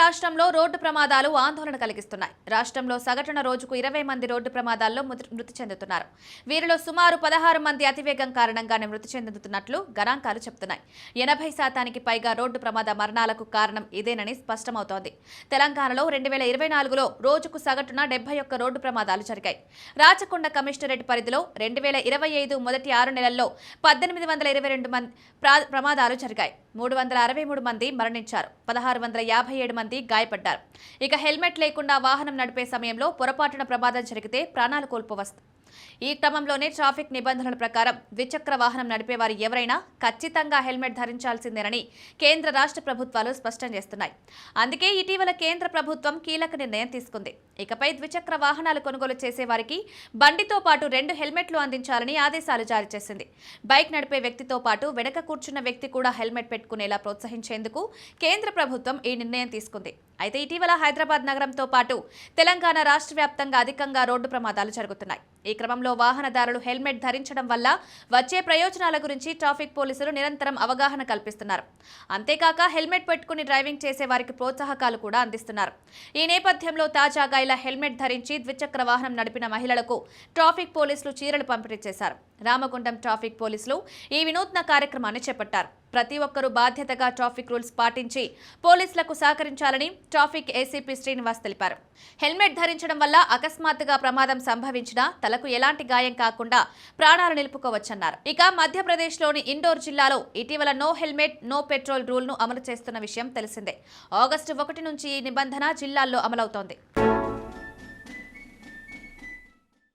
రాష్ట్రంలో రోడ్డు ప్రమాదాలు ఆందోళన కలిగిస్తున్నాయి. రాష్ట్రంలో సగటున రోజుకు 20 మంది రోడ్డు ప్రమాదాల్లో మృతి చెందుతున్నారు. వీరిలో సుమారు 16 మంది అతివేగం కారణంగానే మృతి చెందుతున్నట్లు గణాంకాలు చెబుతున్నాయి. 80% పైగా రోడ్డు ప్రమాద మరణాలకు కారణం ఇదేనని స్పష్టమవుతోంది. తెలంగాణలో 2024లో రోజుకు సగటున 71 రోడ్డు ప్రమాదాలు జరిగాయి. రాచకొండ కమిషనరేట్ పరిధిలో 2025 మొదటి 6 నెలల్లో 1822 ప్రమాదాలు జరిగాయి. 363 మంది మరణించారు. 1657 మంది గాయపడ్డారు. ఇక హెల్మెట్ లేకుండా వాహనం నడిపే సమయంలో పొరపాటున ప్రమాదం జరిగితే ప్రాణాలు కోల్పోవచ్చు. ఈ క్రమంలోనే ట్రాఫిక్ నిబంధనల ప్రకారం ద్విచక్ర వాహనం నడిపేవారు ఎవరైనా ఖచ్చితంగా హెల్మెట్ ధరించాల్సిందేనని కేంద్ర రాష్ట్ర ప్రభుత్వాలు స్పష్టం చేస్తున్నాయి. అందుకే ఇటీవల కేంద్ర ప్రభుత్వం కీలక నిర్ణయం తీసుకుంది. ఇకపై ద్విచక్ర వాహనాలు కొనుగోలు చేసే వారికి బండితో పాటు 2 హెల్మెట్లు అందించాలని ఆదేశాలు జారీ చేసింది. బైక్ నడిపే వ్యక్తితో పాటు వెనక కూర్చున్న వ్యక్తి కూడా హెల్మెట్ పెట్టుకునేలా ప్రోత్సహించేందుకు కేంద్ర ప్రభుత్వం ఈ నిర్ణయం తీసుకుంది. అయితే ఇటీవల హైదరాబాద్ నగరంతో పాటు తెలంగాణ రాష్ట్ర వ్యాప్తంగా అధికంగా రోడ్డు ప్రమాదాలు జరుగుతున్నాయి. ఈ క్రమంలో వాహనదారులు హెల్మెట్ ధరించడం వల్ల వచ్చే ప్రయోజనాల గురించి ట్రాఫిక్ పోలీసులు నిరంతరం అవగాహన కల్పిస్తున్నారు. అంతేకాక హెల్మెట్ పెట్టుకుని డ్రైవింగ్ చేసే వారికి ప్రోత్సాహకాలు కూడా అందిస్తున్నారు. ఈ నేపథ్యంలో తాజాగా ఇలా హెల్మెట్ ధరించి ద్విచక్ర వాహనం నడిపిన మహిళలకు ట్రాఫిక్ పోలీసులు చీరలు పంపిణీ చేశారు. రామగుండం ట్రాఫిక్ పోలీసులు ఈ వినూత్న కార్యక్రమాన్ని చేపట్టారు. ప్రతి ఒక్కరూ బాధ్యతగా ట్రాఫిక్ రూల్స్ పాటించి పోలీసులకు సహకరించాలని ట్రాఫిక్ ఏసీపీ శ్రీనివాస్ తెలిపారు. హెల్మెట్ ధరించడం వల్ల అకస్మాత్తుగా ప్రమాదం సంభవించినా తలకు ఎలాంటి గాయం కాకుండా ప్రాణాలు నిలుపుకోవచ్చన్నారు. ఇక మధ్యప్రదేశ్లోని ఇండోర్ జిల్లాలో ఇటీవల నో హెల్మెట్ నో పెట్రోల్ రూల్ను అమలు చేస్తున్న విషయం తెలిసిందే. ఆగస్టు 1 నుంచి ఈ నిబంధన జిల్లాల్లో అమలవుతోంది.